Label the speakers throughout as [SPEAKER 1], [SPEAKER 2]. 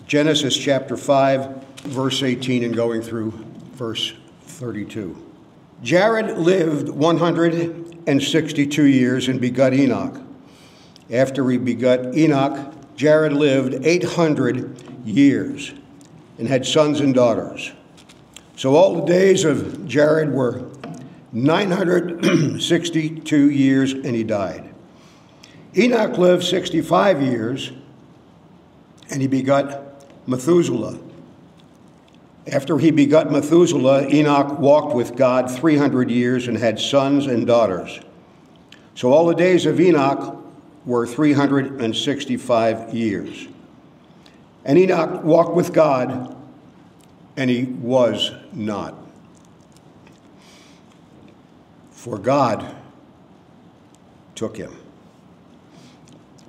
[SPEAKER 1] Genesis chapter 5, verse 18 and going through verse 32. Jared lived 162 years and begot Enoch. After he begot Enoch, Jared lived 800 years and had sons and daughters. So all the days of Jared were 962 years, and he died. Enoch lived 65 years, and he begot Methuselah. After he begot Methuselah, Enoch walked with God 300 years and had sons and daughters. So all the days of Enoch were 365 years. And Enoch walked with God, and he was not, for God took him.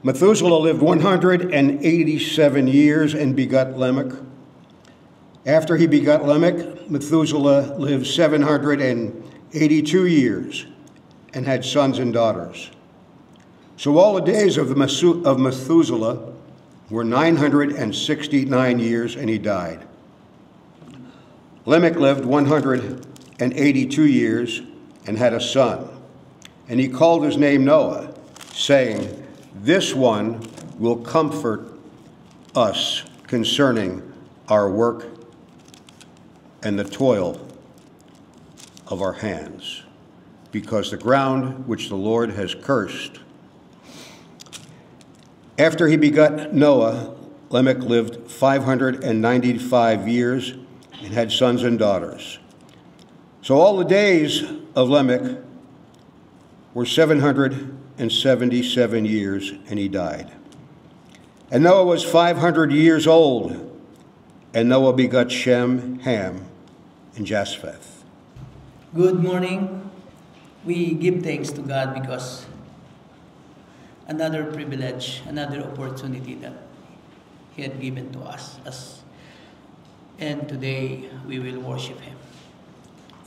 [SPEAKER 1] Methuselah lived 187 years and begot Lamech. After he begot Lamech, Methuselah lived 782 years and had sons and daughters. So all the days of Methuselah were 969 years, and he died. Lamech lived 182 years and had a son, and he called his name Noah, saying, "This one will comfort us concerning our work and the toil of our hands, because the ground which the Lord has cursed." After he begot Noah, Lamech lived 595 years and had sons and daughters. So all the days of Lamech were 777 years, and he died. And Noah was 500 years old, and Noah begot Shem, Ham, and Japheth.
[SPEAKER 2] Good morning. We give thanks to God because another privilege, another opportunity that He had given to us. And today we will worship Him.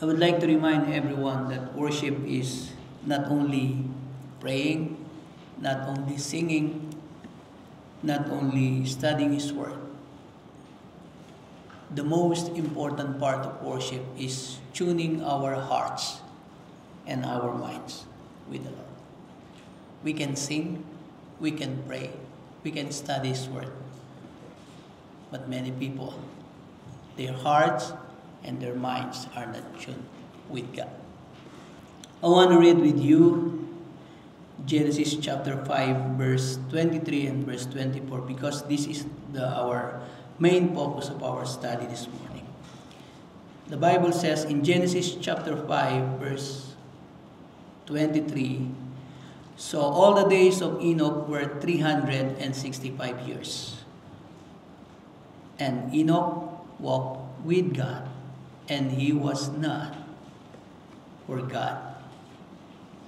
[SPEAKER 2] I would like to remind everyone that worship is not only praying, not only singing, not only studying His Word. The most important part of worship is tuning our hearts and our minds with the Lord. We can sing, we can pray, we can study His Word. But many people, their hearts and their minds are not tuned with God. I want to read with you Genesis chapter 5, verse 23 and verse 24, because this is our main focus of our study this morning. The Bible says in Genesis chapter 5, verse 23, "So all the days of Enoch were 365 years. And Enoch walked with God, and he was not, for God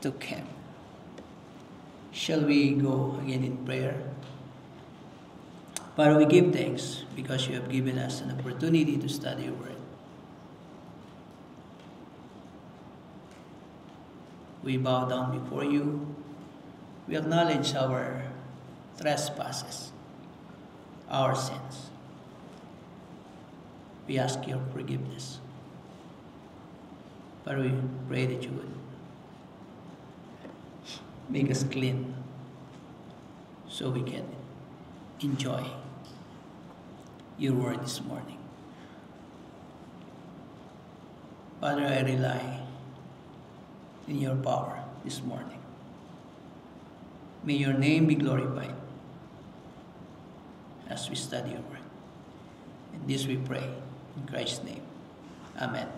[SPEAKER 2] took him." Shall we go again in prayer? Father, we give thanks because you have given us an opportunity to study your word. We bow down before you. We acknowledge our trespasses, our sins. We ask your forgiveness. Father, we pray that you would make us clean so we can enjoy your word this morning. Father, I rely in your power this morning. May your name be glorified as we study your word. And this we pray in Christ's name. Amen.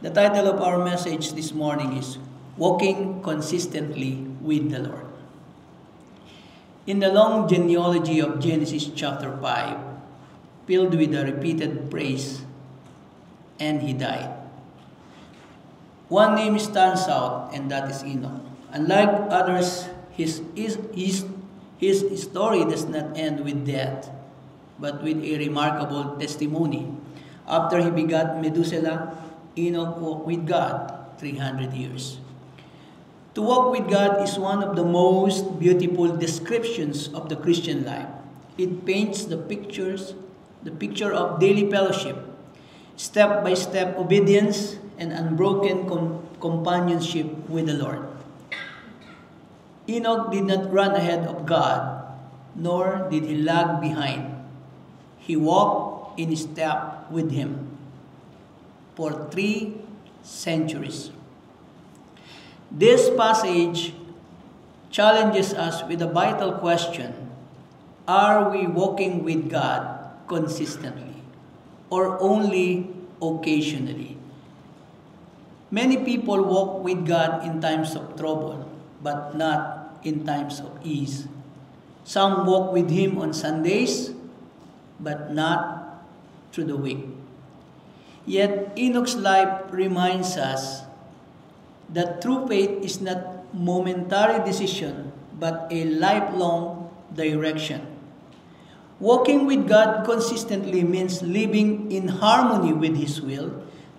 [SPEAKER 2] The title of our message this morning is Walking Consistently with the Lord. In the long genealogy of Genesis chapter 5, filled with the repeated praise, "and he died," one name stands out, and that is Enoch. Unlike others, his story does not end with death, but with a remarkable testimony. After he begot Methuselah, Enoch walked with God 300 years. To walk with God is one of the most beautiful descriptions of the Christian life. It paints the pictures the picture of daily fellowship, step-by-step obedience, and unbroken companionship with the Lord. Enoch did not run ahead of God, nor did he lag behind. He walked in step with him for 3 centuries. This passage challenges us with a vital question: are we walking with God consistently or only occasionally? Many people walk with God in times of trouble, but not in times of ease. Some walk with Him on Sundays, but not through the week. Yet Enoch's life reminds us that true faith is not momentary decision, but a lifelong direction. Walking with God consistently means living in harmony with His will,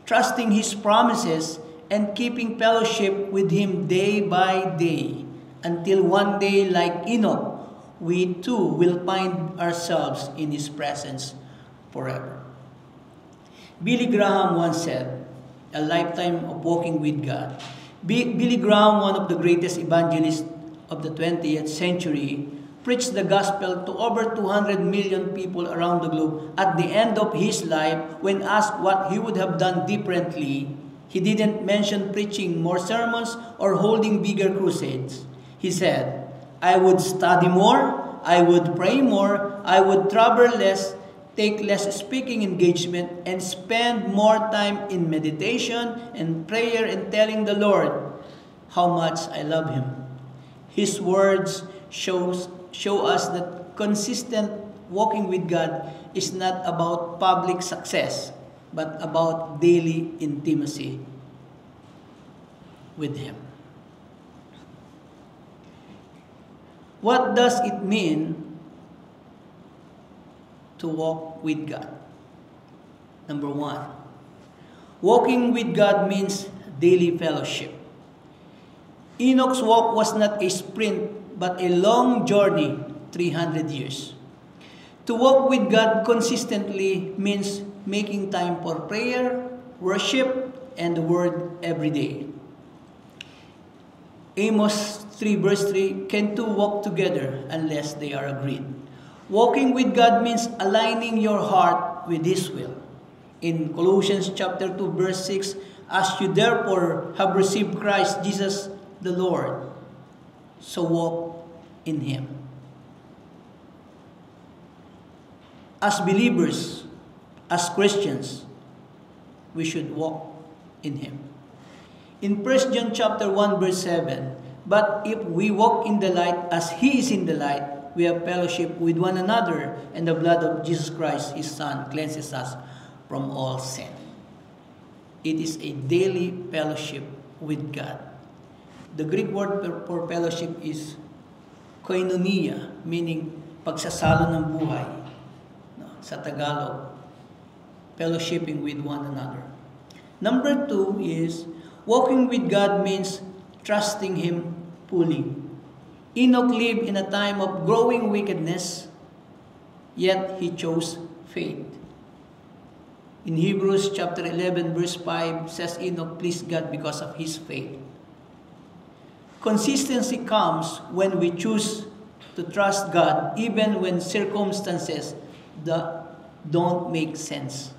[SPEAKER 2] trusting His promises, and keeping fellowship with Him day by day, until one day, like Enoch, we too will find ourselves in His presence forever. Billy Graham once said, "A lifetime of walking with God." Billy Graham, one of the greatest evangelists of the 20th century, preached the gospel to over 200 million people around the globe. At the end of his life, when asked what he would have done differently, he didn't mention preaching more sermons or holding bigger crusades. He said, "I would study more, I would pray more, I would travel less, take less speaking engagement, and spend more time in meditation and prayer and telling the Lord how much I love Him." His words show us that consistent walking with God is not about public success, but about daily intimacy with Him. What does it mean to walk with God? Number 1, walking with God means daily fellowship. Enoch's walk was not a sprint, but a long journey, 300 years. To walk with God consistently means making time for prayer, worship, and the Word every day. Amos 3 verse 3, "Can two walk together unless they are agreed?" Walking with God means aligning your heart with His will. In Colossians chapter 2 verse 6, "As you therefore have received Christ Jesus the Lord, so walk in Him." As believers, as Christians, we should walk in Him. In 1 John chapter 1 verse 7, "But if we walk in the light as He is in the light, we have fellowship with one another, and the blood of Jesus Christ, His Son, cleanses us from all sin." It is a daily fellowship with God. The Greek word for fellowship is koinonia, meaning pagsasalo ng buhay. Sa Tagalog, fellowshipping with one another. Number 2 is, walking with God means trusting Him fully. Enoch lived in a time of growing wickedness, yet he chose faith. In Hebrews chapter 11 verse 5 says Enoch pleased God because of his faith. Consistency comes when we choose to trust God even when circumstances don't make sense.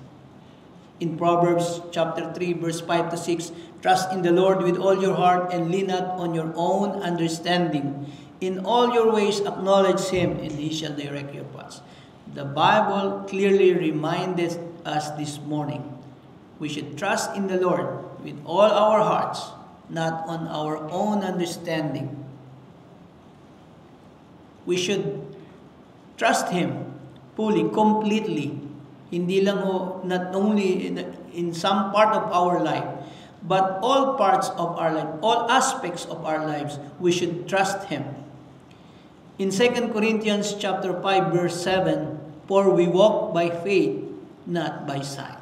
[SPEAKER 2] In Proverbs chapter 3 verse 5 to 6, "Trust in the Lord with all your heart and lean not on your own understanding. In all your ways acknowledge Him, and He shall direct your paths." The Bible clearly reminded us this morning, we should trust in the Lord with all our hearts, not on our own understanding. We should trust Him fully, completely. Hindi lang not only in some part of our life, but all parts of our life, all aspects of our lives, we should trust Him. In 2 Corinthians chapter 5 verse 7, "For we walk by faith, not by sight."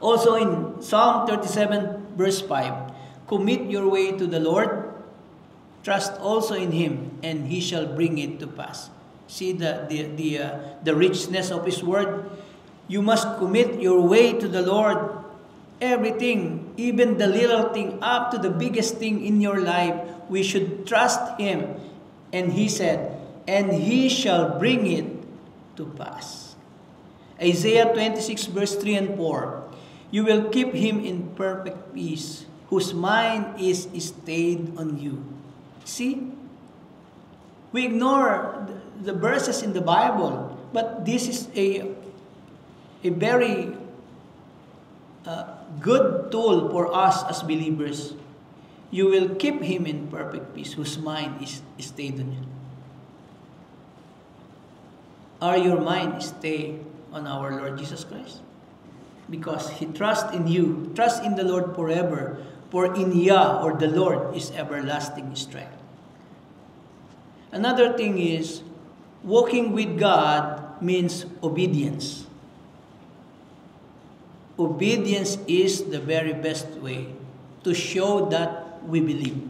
[SPEAKER 2] Also in Psalm 37 verse 5, "Commit your way to the Lord, trust also in Him, and He shall bring it to pass." See the richness of His Word. You must commit your way to the Lord. Everything, even the little thing, up to the biggest thing in your life, we should trust Him. And He said, and He shall bring it to pass. Isaiah 26 verse 3 and 4. You will keep him in perfect peace, whose mind is stayed on you. See? We ignore the verses in the Bible, but this is a very good tool for us as believers. You will keep him in perfect peace, whose mind is stayed on you. Are your mind stayed on our Lord Jesus Christ? Because He trusts in you. Trust in the Lord forever. For in Yah, or the Lord, is everlasting strength. Another thing is, walking with God means obedience. Obedience is the very best way to show that we believe.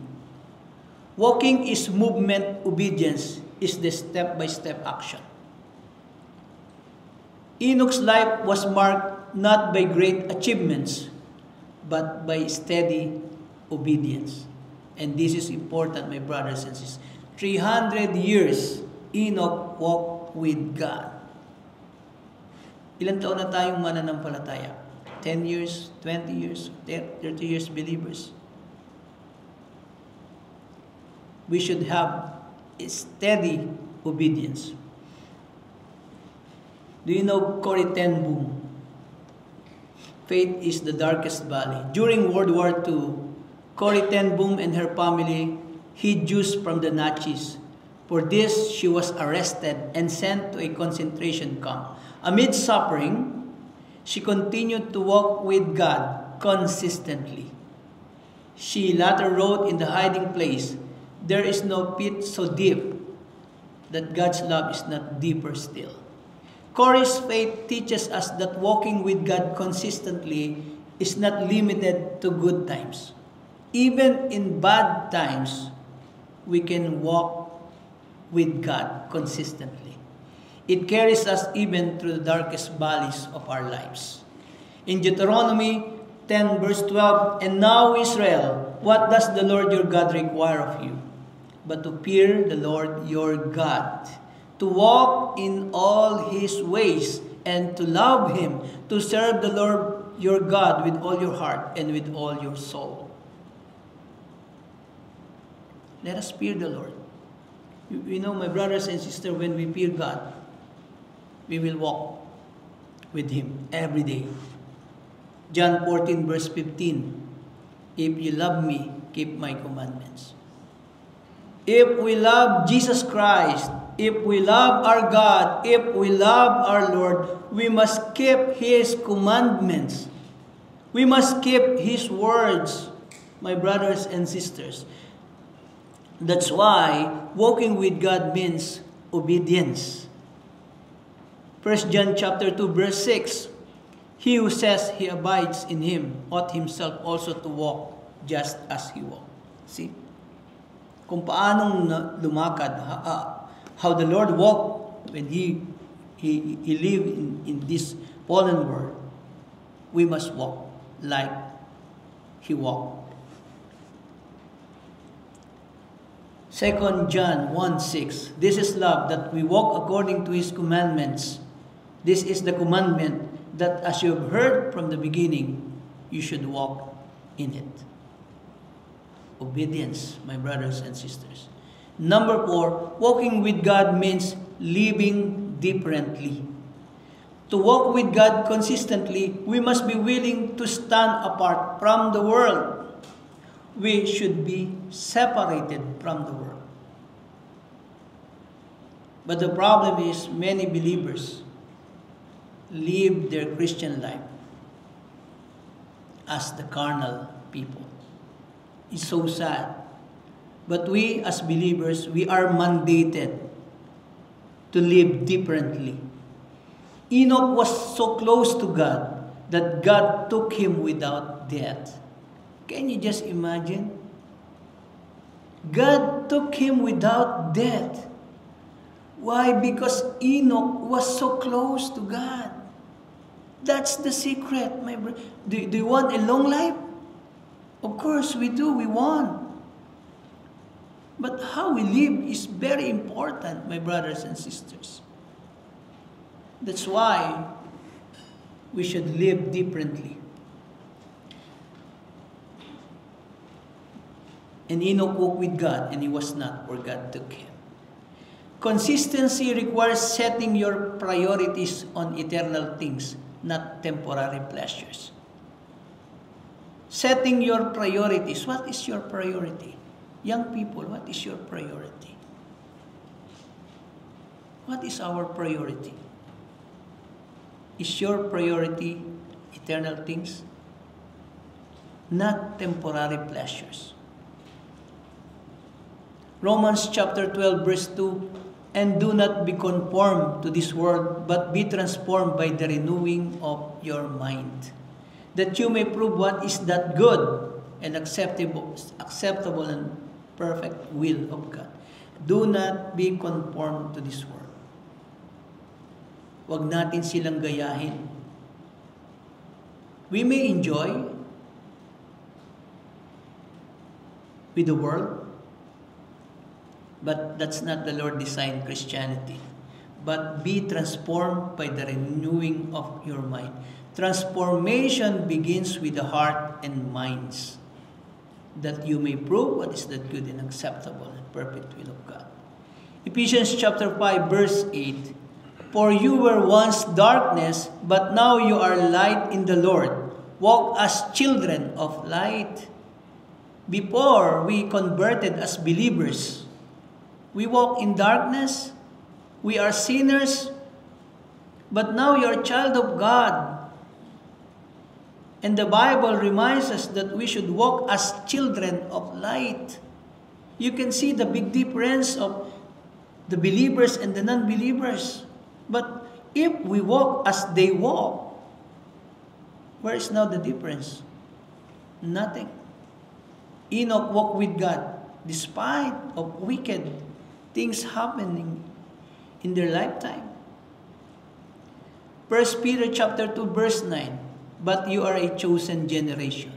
[SPEAKER 2] Walking is movement, obedience is the step-by-step action. Enoch's life was marked not by great achievements, but by steady obedience. And this is important, my brothers and sisters. 300 years, Enoch walked with God. Ilan taon na tayong mananampalataya? 10 years, 20 years, 30 years believers. We should have a steady obedience. Do you know Corrie ten Boom? Faith is the darkest valley. During World War II, Corrie ten Boom and her family hid Jews from the Nazis. For this, she was arrested and sent to a concentration camp. Amid suffering, she continued to walk with God consistently. She later wrote in The Hiding Place, "There is no pit so deep that God's love is not deeper still." Corrie's faith teaches us that walking with God consistently is not limited to good times. Even in bad times, we can walk with God consistently. It carries us even through the darkest valleys of our lives. In Deuteronomy 10 verse 12, "And now Israel, what does the Lord your God require of you? But to fear the Lord your God, to walk in all His ways, and to love Him, to serve the Lord your God with all your heart and with all your soul." Let us fear the Lord. You know, my brothers and sisters, when we fear God, we will walk with Him every day. John 14 verse 15, "If you love me, keep my commandments." If we love Jesus Christ, if we love our God, if we love our Lord, we must keep His commandments. We must keep His words, my brothers and sisters. That's why walking with God means obedience. 1 John chapter 2 verse 6, "He who says he abides in Him ought himself also to walk just as He walked." See? Kung paanong lumakad, how the Lord walked when He lived in this fallen world, we must walk like He walked. 2 John 1:6, "This is love, that we walk according to His commandments. This is the commandment, that as you have heard from the beginning, you should walk in it." Obedience, my brothers and sisters. Number 4, walking with God means living differently. To walk with God consistently, we must be willing to stand apart from the world. We should be separated from the world. But the problem is, many believers live their Christian life as the carnal people. It's so sad. But we as believers, we are mandated to live differently. Enoch was so close to God that God took him without death. Can you just imagine? God took him without death. Why? Because Enoch was so close to God. That's the secret, my brother. Do you want a long life? Of course we do. We want. But how we live is very important, my brothers and sisters. That's why we should live differently. And Enoch walked with God, and he was not, for God took him. Consistency requires setting your priorities on eternal things, not temporary pleasures. Setting your priorities. What is your priority? Young people, what is your priority? What is our priority? Is your priority eternal things? Not temporary pleasures. Romans chapter 12 verse 2, and do not be conformed to this world, but be transformed by the renewing of your mind, that you may prove what is that good and acceptable and perfect will of God. Do not be conformed to this world. Huwag natin silang gayahin. We may enjoy with the world, but that's not the Lord designed Christianity. But be transformed by the renewing of your mind. Transformation begins with the heart and minds, that you may prove what is the good and acceptable and perfect will of God. Ephesians chapter 5 verse 8, for you were once darkness, but now you are light in the Lord. Walk as children of light. Before we converted as believers, we walk in darkness. We are sinners. But now you are a child of God. And the Bible reminds us that we should walk as children of light. You can see the big difference of the believers and the non-believers. But if we walk as they walk, where is now the difference? Nothing. Enoch walked with God despite of wicked things happening in their lifetime. 1 Peter chapter 2 verse 9, but you are a chosen generation,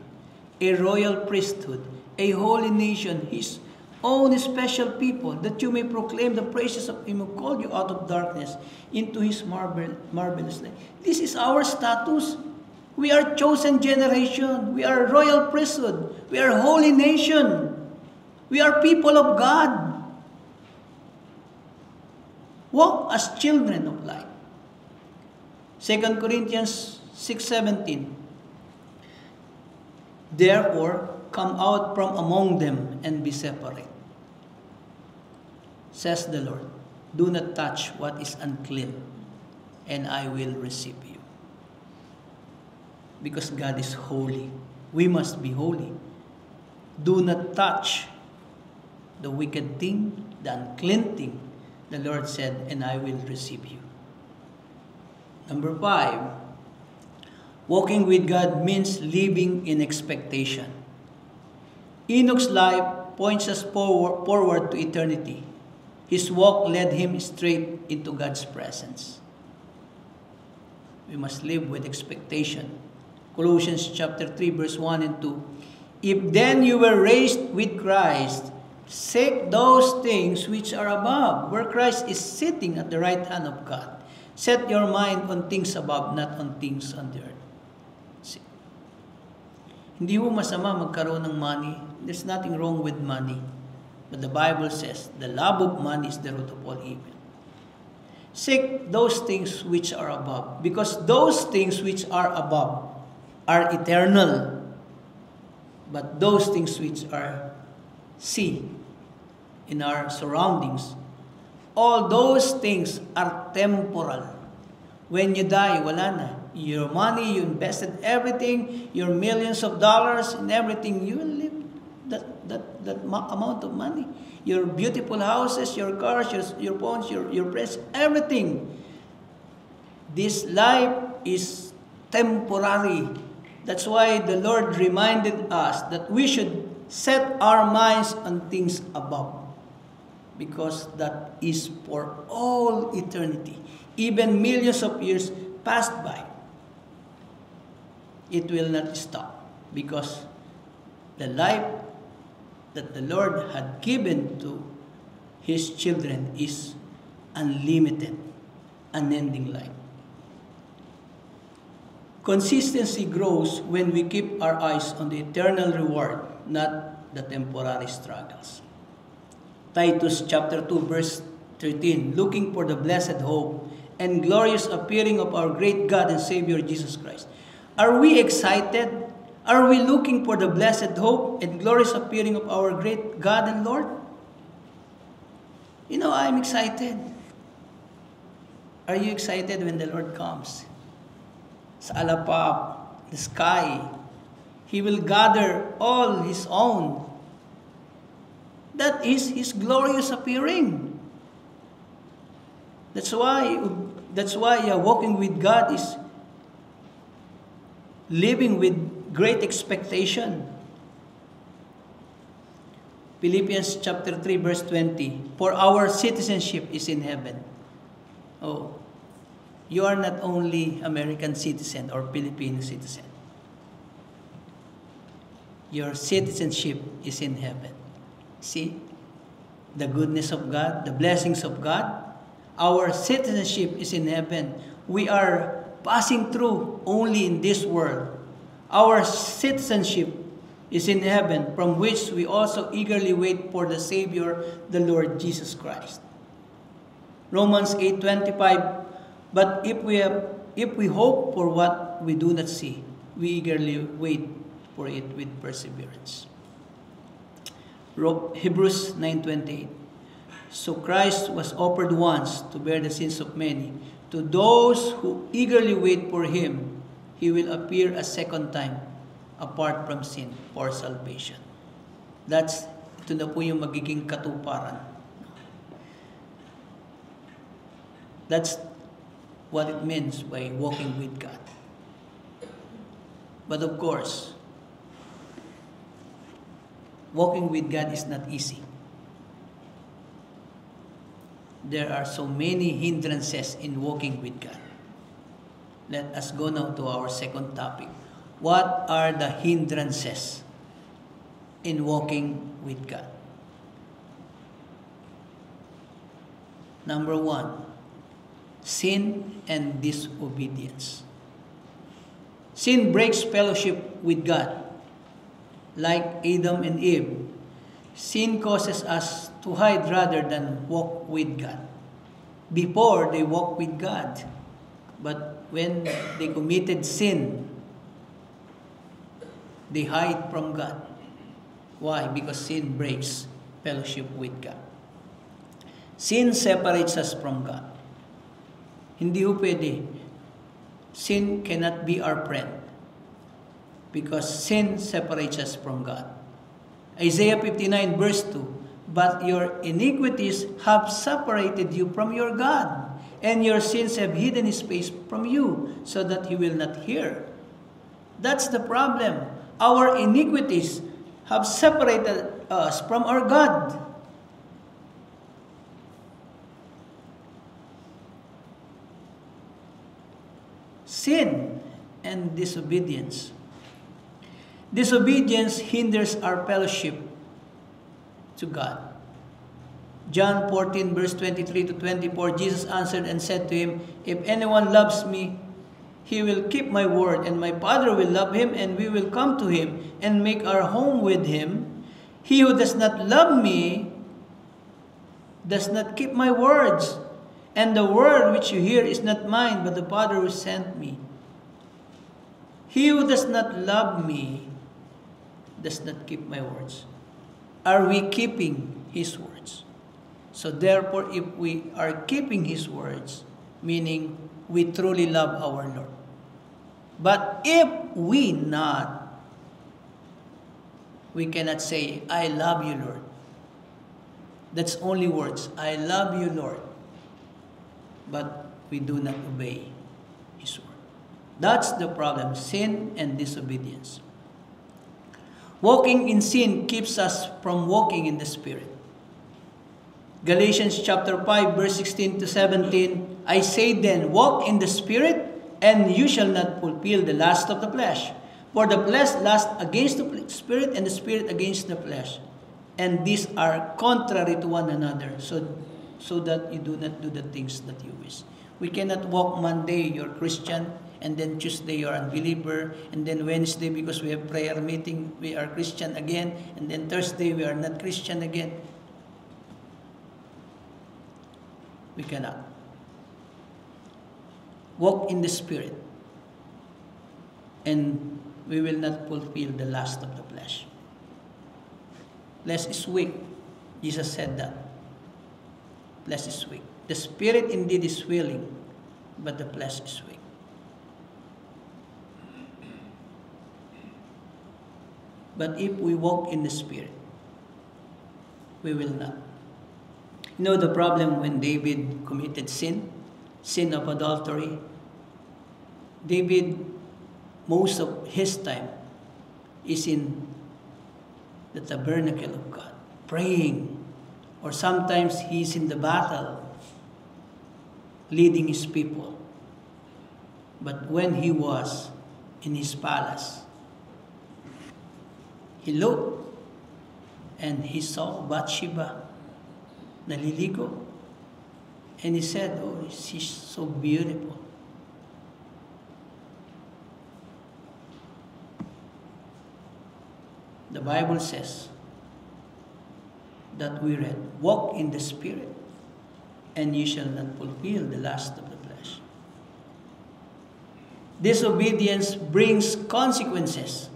[SPEAKER 2] a royal priesthood, a holy nation, his own special people, that you may proclaim the praises of him who called you out of darkness into his marvelous light. This is our status. We are chosen generation. We are royal priesthood. We are holy nation. We are people of God. Walk as children of light. 2 Corinthians 6:17. Therefore, come out from among them and be separate, says the Lord. Do not touch what is unclean, and I will receive you. Because God is holy. We must be holy. Do not touch the wicked thing, the unclean thing. The Lord said, and I will receive you. Number 5, walking with God means living in expectation. Enoch's life points us forward to eternity. His walk led him straight into God's presence. We must live with expectation. Colossians chapter 3 verse 1 and 2. If then you were raised with Christ, seek those things which are above, where Christ is sitting at the right hand of God. Set your mind on things above, not on things on the earth. See. Hindi mo masama magkaroon ng money. There's nothing wrong with money. But the Bible says, the love of money is the root of all evil. Seek those things which are above, because those things which are above are eternal. But those things which are in our surroundings, all those things are temporal. When you die, wala na. Your money, you invested everything, your millions of dollars and everything, you will live that amount of money. Your beautiful houses, your cars, your phones, your press, everything. This life is temporary. That's why the Lord reminded us that we should set our minds on things above. because that is for all eternity. Even millions of years passed by, it will not stop, because the life that the Lord had given to His children is unlimited, unending life. Consistency grows when we keep our eyes on the eternal reward, not the temporary struggles. Titus chapter 2 verse 13, looking for the blessed hope and glorious appearing of our great God and Savior Jesus Christ. Are we excited? Are we looking for the blessed hope and glorious appearing of our great God and Lord? You know, I'm excited. Are you excited when the Lord comes? Sa alapap, the sky, He will gather all His own. That is His glorious appearing. That's why walking with God is living with great expectation. Philippians chapter 3 verse 20, for our citizenship is in heaven. Oh, you are not only American citizen or Filipino citizen. Your citizenship is in heaven. See, the goodness of God, the blessings of God. Our citizenship is in heaven. We are passing through only in this world. Our citizenship is in heaven, from which we also eagerly wait for the Savior, the Lord Jesus Christ. Romans 8:25, but if we hope for what we do not see, we eagerly wait for it with perseverance. Hebrews 9:28, so Christ was offered once to bear the sins of many. To those who eagerly wait for Him, He will appear a second time, apart from sin, for salvation. Ito na po yung magiging katuparan. That's what it means by walking with God. But of course, walking with God is not easy. There are so many hindrances in walking with God. Let us go now to our second topic. What are the hindrances in walking with God? Number 1, sin and disobedience. Sin breaks fellowship with God. Like Adam and Eve, sin causes us to hide rather than walk with God. Before, they walked with God. But when they committed sin, they hide from God. Why? Because sin breaks fellowship with God. Sin separates us from God. Hindi ho pwede. Sin cannot be our friend, because sin separates us from God. Isaiah 59 verse 2, but your iniquities have separated you from your God, and your sins have hidden His face from you, so that He will not hear. That's the problem. Our iniquities have separated us from our God. Sin and disobedience. Disobedience hinders our fellowship to God. John 14 verse 23 to 24, Jesus answered and said to him, if anyone loves me, he will keep my word, and my Father will love him, and we will come to him and make our home with him. He who does not love me does not keep my words. And the word which you hear is not mine, but the Father who sent me. He who does not love me does not keep my words. Are we keeping His words? So therefore, if we are keeping His words, meaning we truly love our Lord. But if we not, we cannot say, I love you, Lord. That's only words. I love you, Lord. But we do not obey His word. That's the problem, sin and disobedience. Walking in sin keeps us from walking in the Spirit. Galatians chapter 5, verse 16 to 17, I say then, walk in the Spirit, and you shall not fulfill the lust of the flesh. For the flesh lusts against the Spirit, and the Spirit against the flesh. And these are contrary to one another, so that you do not do the things that you wish. We cannot walk Monday, you're Christian, and then Tuesday you're unbeliever, and then Wednesday, because we have prayer meeting, we are Christian again, and then Thursday we are not Christian again. We cannot. Walk in the Spirit, and we will not fulfill the lust of the flesh. Flesh is weak. Jesus said that. Flesh is weak. The Spirit indeed is willing, but the flesh is weak. But if we walk in the Spirit, we will not. You know the problem when David committed sin of adultery? David, most of his time is in the tabernacle of God, praying, or sometimes he's in the battle, leading his people. But when he was in his palace, he looked and he saw Bathsheba naliligo, and he said, oh, she's so beautiful. The Bible says that we read, walk in the Spirit, and you shall not fulfill the lust of the flesh. Disobedience brings consequences.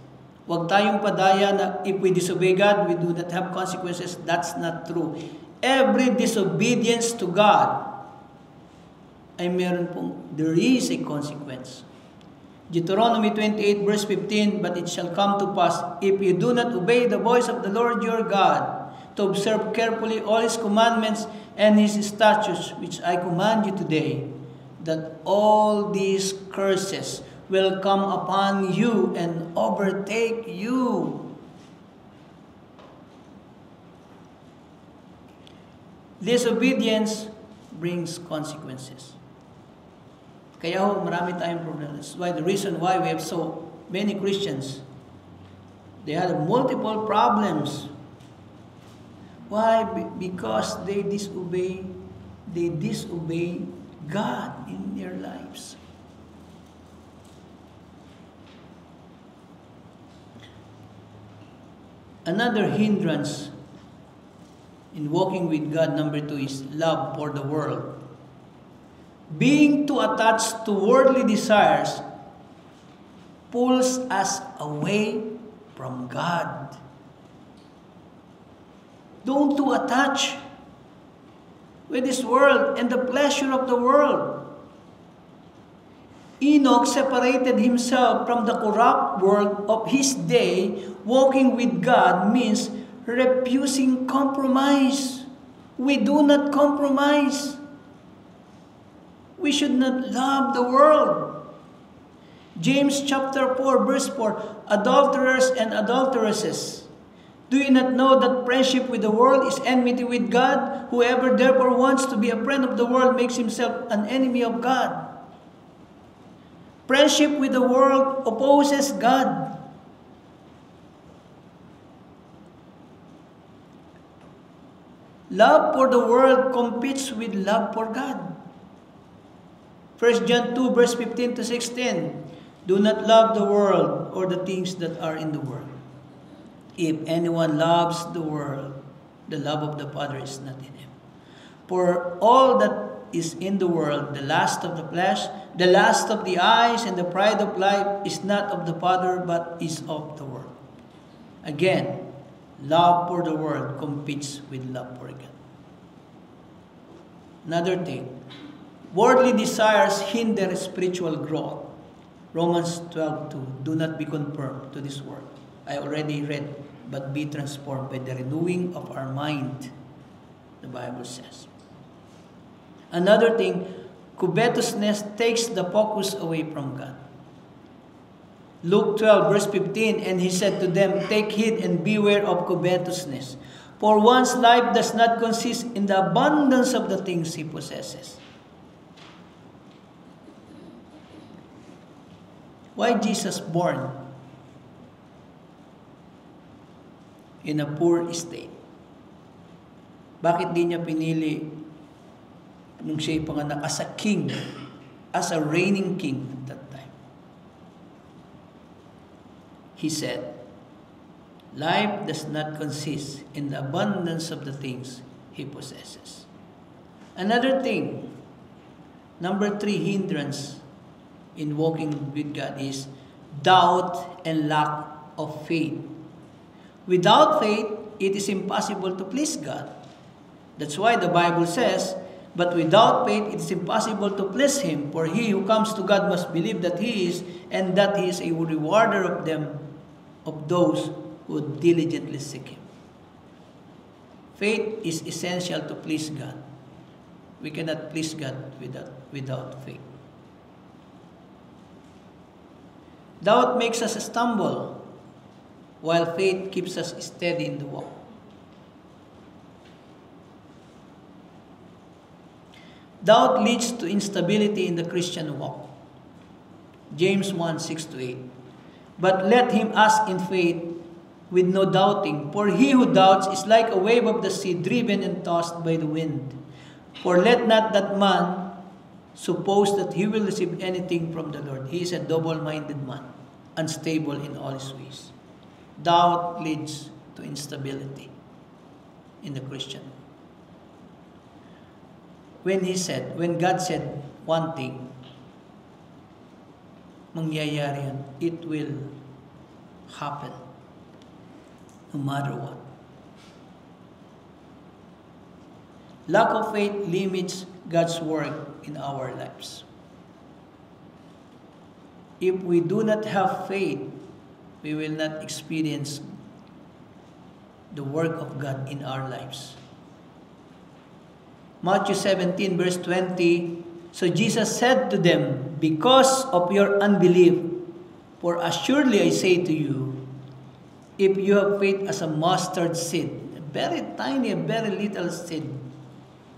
[SPEAKER 2] Huwag tayong padaya na if we disobey God, we do not have consequences. That's not true. Every disobedience to God ay there is a consequence. Deuteronomy 28 verse 15, but it shall come to pass, if you do not obey the voice of the Lord your God, to observe carefully all His commandments and His statutes, which I command you today, that all these curses will come upon you and overtake you. Disobedience brings consequences. Kaya marami tayong problems. That's why the reason why we have so many Christians, they had multiple problems. Why? Because they disobey God in their lives. Another hindrance in walking with God, number 2, is love for the world. Being too attached to worldly desires pulls us away from God. Don't too attach with this world and the pleasure of the world. Enoch separated himself from the corrupt world of his day. Walking with God means refusing compromise. We do not compromise. We should not love the world. James chapter 4 verse 4, adulterers and adulteresses, do you not know that friendship with the world is enmity with God? Whoever therefore wants to be a friend of the world makes himself an enemy of God. Friendship with the world opposes God. Love for the world competes with love for God. 1 John 2 verse 15 to 16, do not love the world or the things that are in the world. If anyone loves the world, the love of the Father is not in him. For all that is in the world, the lust of the flesh, the lust of the eyes, and the pride of life is not of the Father, but is of the world. Again, love for the world competes with love for God. Another thing, worldly desires hinder spiritual growth. Romans 12:2, do not be conformed to this world. I already read, but be transformed by the renewing of our mind, the Bible says. Another thing, covetousness takes the focus away from God. Luke 12 verse 15, and he said to them, take heed and beware of covetousness, For one's life does not consist in the abundance of the things he possesses. Why Jesus born in a poor state? Bakit di niya pinili nung siya'y panganak as a king, as a reigning king at that time? He said, life does not consist in the abundance of the things he possesses. Another thing, number 3 hindrance in walking with God is doubt and lack of faith. Without faith, it is impossible to please God. That's why the Bible says, but without faith, it is impossible to please Him. For he who comes to God must believe that He is, and that He is a rewarder of them, of those who diligently seek Him. Faith is essential to please God. We cannot please God without faith. Doubt makes us stumble, while faith keeps us steady in the walk. Doubt leads to instability in the Christian walk. James 1:6-8. But let him ask in faith with no doubting, for he who doubts is like a wave of the sea driven and tossed by the wind. For let not that man suppose that he will receive anything from the Lord. He is a double-minded man, unstable in all his ways. Doubt leads to instability in the Christian. When God said one thing, mangyayari yan. It will happen, no matter what. Lack of faith limits God's work in our lives. If we do not have faith, we will not experience the work of God in our lives. Matthew 17 verse 20, so Jesus said to them, because of your unbelief, for assuredly I say to you, if you have faith as a mustard seed, a very tiny, a very little seed,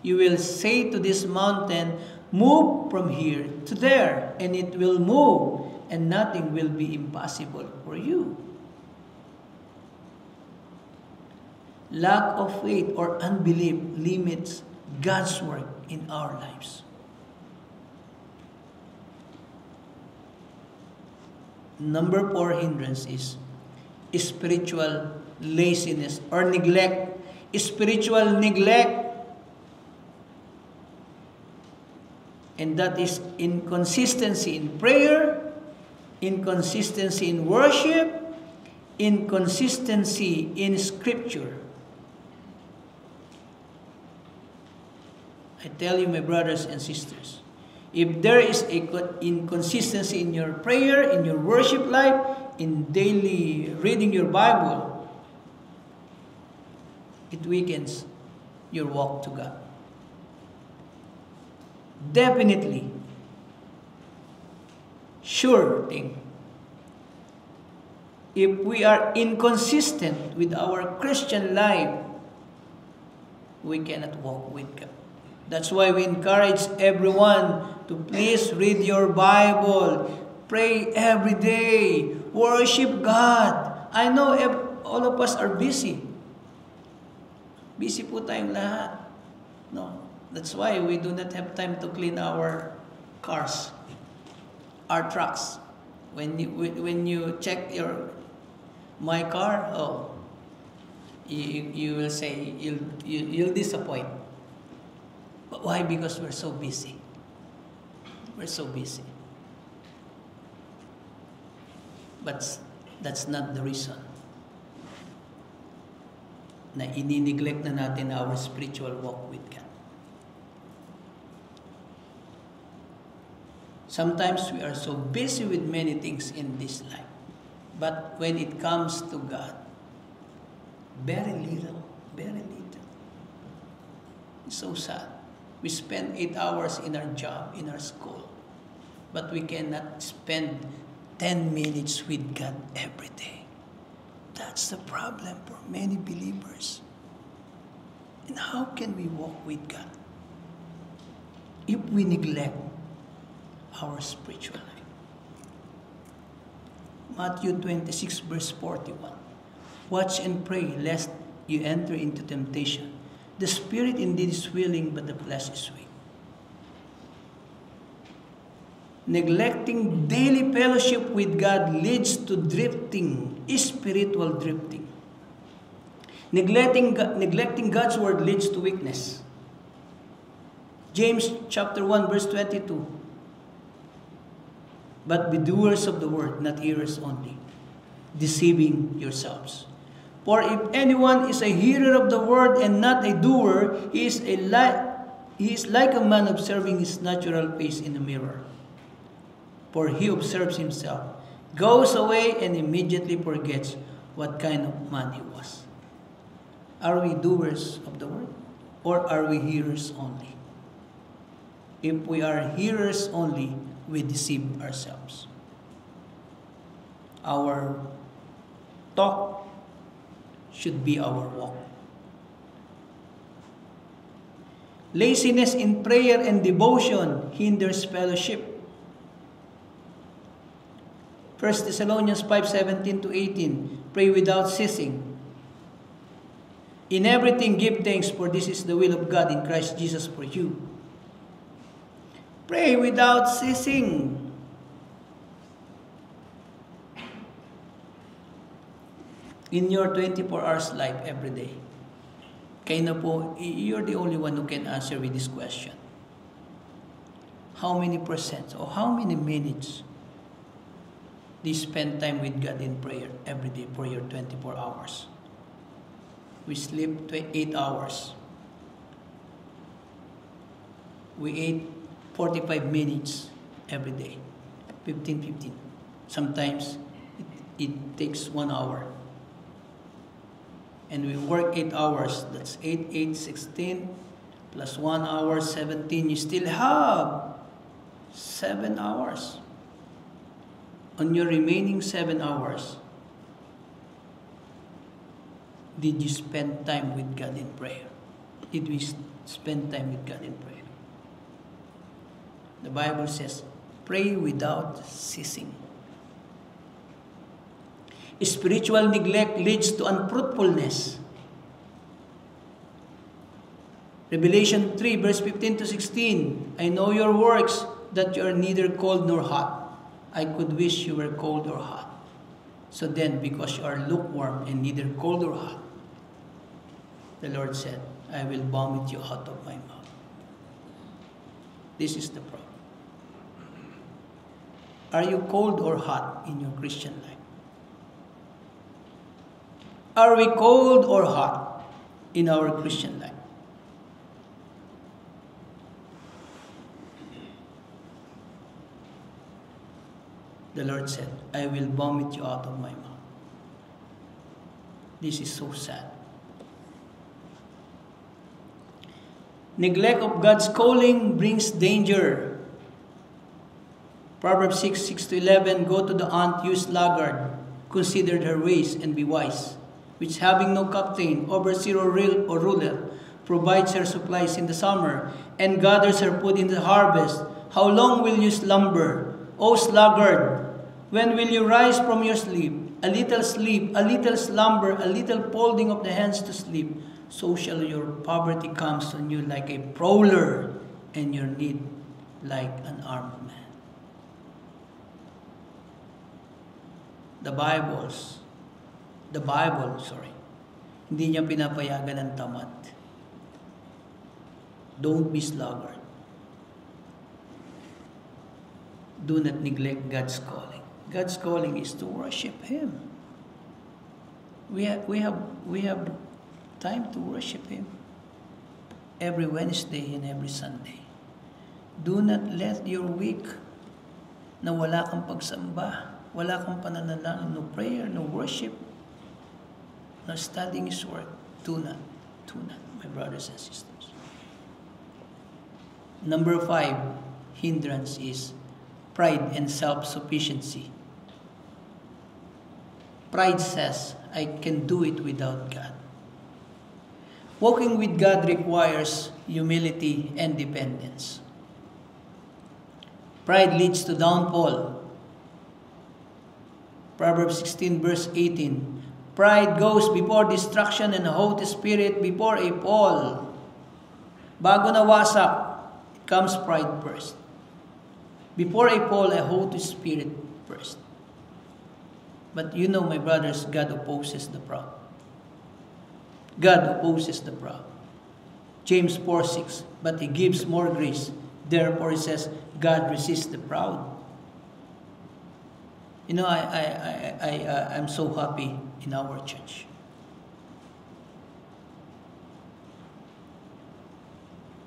[SPEAKER 2] you will say to this mountain, move from here to there, and it will move, and nothing will be impossible for you. Lack of faith or unbelief limits God's work in our lives. Number 4 hindrance is spiritual laziness or neglect. Spiritual neglect, and that is inconsistency in prayer, inconsistency in worship, inconsistency in scripture. I tell you, my brothers and sisters, if there is a inconsistency in your prayer, in your worship life, in daily reading your Bible, it weakens your walk to God. Definitely, sure thing, if we are inconsistent with our Christian life, we cannot walk with God. That's why we encourage everyone to please read your Bible, pray every day, worship God. I know all of us are busy. Busy po tayong lahat. No, that's why we do not have time to clean our cars, our trucks. When you check my car, you will say you'll disappoint. But why? Because we're so busy. We're so busy. But that's not the reason na ini-neglect na natin our spiritual walk with God. Sometimes we are so busy with many things in this life. But when it comes to God, very little, very little. It's so sad. We spend 8 hours in our job, in our school, but we cannot spend 10 minutes with God every day. That's the problem for many believers. And how can we walk with God if we neglect our spiritual life? Matthew 26 verse 41. Watch and pray lest you enter into temptation. The spirit indeed is willing, but the flesh is weak. Neglecting daily fellowship with God leads to drifting, spiritual drifting. Neglecting God's word leads to weakness. James chapter 1 verse 22. But be doers of the word, not hearers only, deceiving yourselves. For if anyone is a hearer of the word and not a doer, he is like a man observing his natural face in a mirror. For he observes himself, goes away, and immediately forgets what kind of man he was. Are we doers of the word, or are we hearers only? If we are hearers only, we deceive ourselves. Our talk should be our walk. Laziness in prayer and devotion hinders fellowship. 1 Thessalonians 5:17-18, pray without ceasing. In everything give thanks, for this is the will of God in Christ Jesus for you. Pray without ceasing. In your 24 hours life every day, kayo na po, you're the only one who can answer with this question. How many percent or how many minutes do you spend time with God in prayer every day for your 24 hours? We sleep 8 hours. We ate 45 minutes every day, 15. Sometimes it takes 1 hour. And we work 8 hours. That's 8, 16, plus 1 hour, 17. You still have 7 hours. On your remaining 7 hours, did you spend time with God in prayer? Did we spend time with God in prayer? The Bible says, pray without ceasing. Spiritual neglect leads to unfruitfulness. Revelation 3 verse 15-16, I know your works, that you are neither cold nor hot. I could wish you were cold or hot. So then, because you are lukewarm and neither cold or hot, the Lord said, I will vomit you out of my mouth. This is the problem. Are you cold or hot in your Christian life? Are we cold or hot in our Christian life? The Lord said, I will vomit you out of my mouth. This is so sad. Neglect of God's calling brings danger. Proverbs 6:6-11, go to the ant, you sluggard, consider her ways and be wise, which having no captain, overseer or ruler, provides her supplies in the summer, and gathers her food in the harvest. How long will you slumber, O sluggard? When will you rise from your sleep? A little slumber, a little folding of the hands to sleep. So shall your poverty come on you like a prowler, and your need like an armed man. The Bible, hindi niya pinapayagan ng tamad. Don't be sluggard. Do not neglect God's calling. God's calling is to worship Him. We have time to worship Him every Wednesday and every Sunday. Do not let your week na wala kang pagsamba, wala kang pananalangin, no prayer, no worship, no studying His Word. Do not, my brothers and sisters. Number 5, hindrance is pride and self-sufficiency. Pride says, I can do it without God. Walking with God requires humility and dependence. Pride leads to downfall. Proverbs 16 verse 18. Pride goes before destruction and a haughty spirit before a fall. Bago nawasak, it comes pride first. Before a fall, a haughty spirit first. But you know, my brothers, God opposes the proud. God opposes the proud. James 4:6. But He gives more grace. Therefore, He says, God resists the proud. You know, I'm so happy in our church.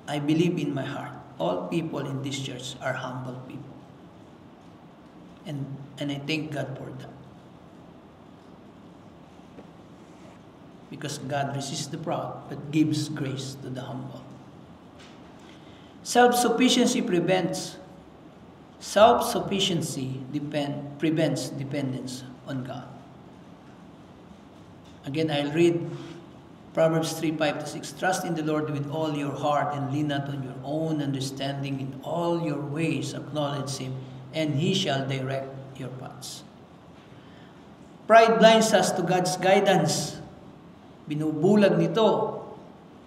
[SPEAKER 2] I believe in my heart, all people in this church are humble people. And I thank God for that. Because God resists the proud, but gives grace to the humble. Self-sufficiency prevents dependence on God. Again, I'll read Proverbs 3:5-6. Trust in the Lord with all your heart and lean not on your own understanding. In all your ways acknowledge Him, and He shall direct your paths. Pride blinds us to God's guidance. Binubulag nito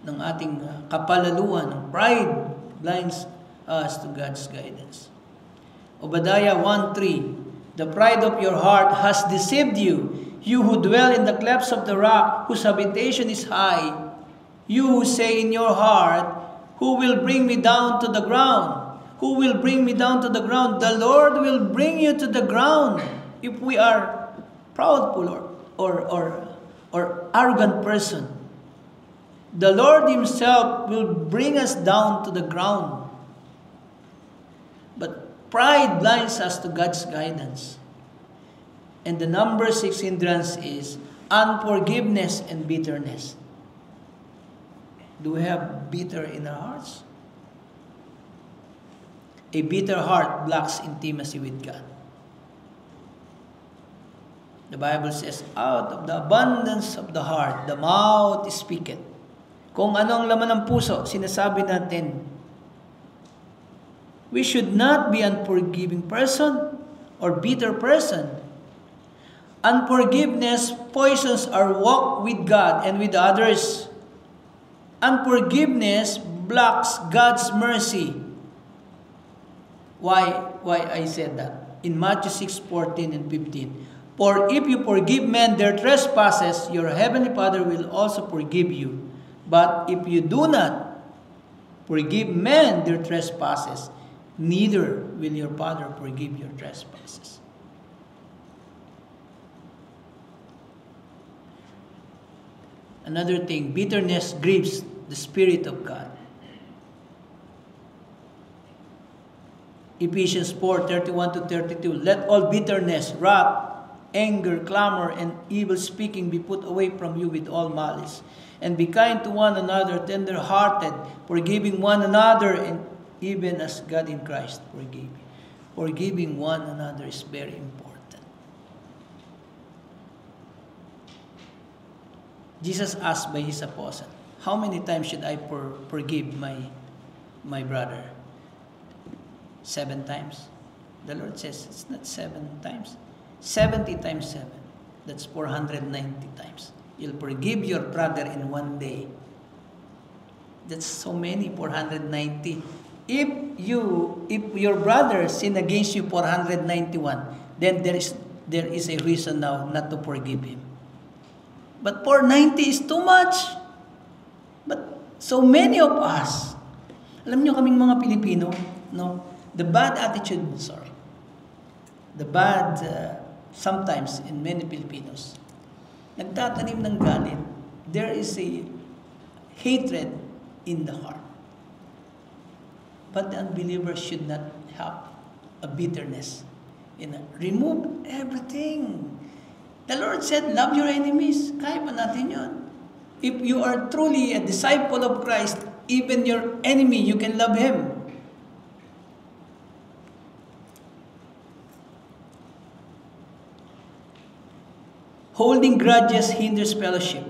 [SPEAKER 2] ng ating kapalaluan. Ng pride blinds us to God's guidance. Obadiah 1:3. The pride of your heart has deceived you. You who dwell in the clefts of the rock, whose habitation is high. You who say in your heart, who will bring me down to the ground? Who will bring me down to the ground? The Lord will bring you to the ground. If we are proudful or arrogant person, the Lord Himself will bring us down to the ground. But pride blinds us to God's guidance. And the number 6 hindrance is unforgiveness and bitterness. Do we have bitter in our hearts? A bitter heart blocks intimacy with God. The Bible says, out of the abundance of the heart, the mouth speaketh. Kung ano ang laman ng puso, sinasabi natin. We should not be unforgiving person or bitter person. Unforgiveness poisons our walk with God and with others. Unforgiveness blocks God's mercy. Why I said that? In Matthew 6:14 and 15. For if you forgive men their trespasses, your heavenly Father will also forgive you. But if you do not forgive men their trespasses, neither will your Father forgive your trespasses. Another thing, bitterness grieves the Spirit of God. Ephesians 4:31-32. Let all bitterness, wrath, anger, clamor, and evil speaking be put away from you with all malice. And be kind to one another, tender-hearted, forgiving one another, and even as God in Christ forgave you. Forgiving one another is very important. Jesus asked by His apostle, how many times should I forgive my brother? 7 times. The Lord says, it's not 7 times. 70 times 7. That's 490 times. You'll forgive your brother in one day. That's so many, 490. If your brother sin against you 491, then there is a reason now not to forgive him. But 490 is too much. But so many of us, alam nyo kaming mga Pilipino, no? The bad attitude, sometimes in many Filipinos, nagtatanim ng galit. There is a hatred in the heart. But the unbeliever should not have a bitterness. Remove everything. The Lord said, love your enemies. Kaya pa natin yun. If you are truly a disciple of Christ, even your enemy, you can love him. Holding grudges hinders fellowship.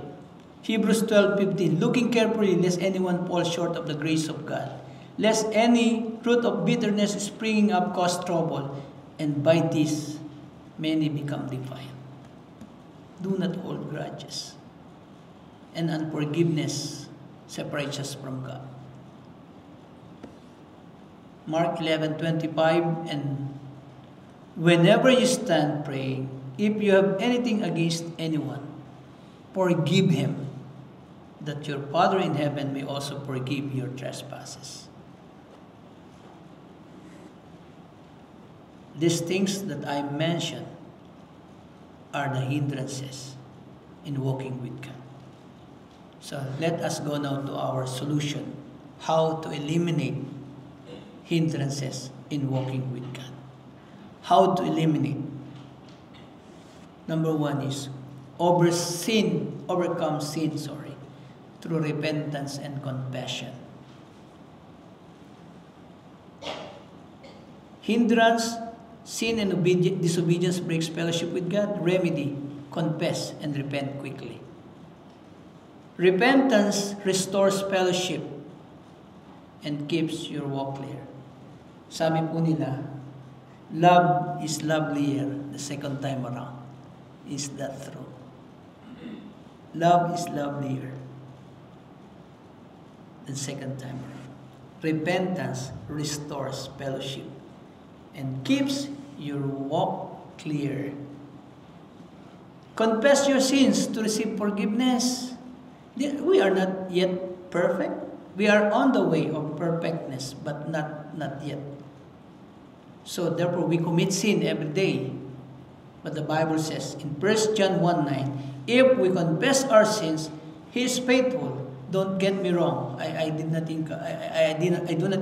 [SPEAKER 2] Hebrews 12:15, looking carefully lest anyone fall short of the grace of God, lest any root of bitterness springing up cause trouble, and by this many become defiled. Do not hold grudges, and unforgiveness separates us from God. Mark 11:25, and whenever you stand praying, if you have anything against anyone, forgive him, that your Father in heaven may also forgive your trespasses. These things that I mentioned are the hindrances in walking with God. So let us go now to our solution, how to eliminate hindrances in walking with God. How to eliminate? Number one is overcome sin, through repentance and confession. Hindrance, sin and disobedience breaks fellowship with God. Remedy, confess and repent quickly. Repentance restores fellowship and keeps your walk clear. Sabi po nila, love is lovelier the second time around. Is that true? Love is lovelier the second time around. Repentance restores fellowship and keeps your walk clear. Confess your sins to receive forgiveness. We are not yet perfect. We are on the way of perfectness, but not yet. So therefore, we commit sin every day. But the Bible says in 1 John 1:9, if we confess our sins, He is faithful. Don't get me wrong. I do not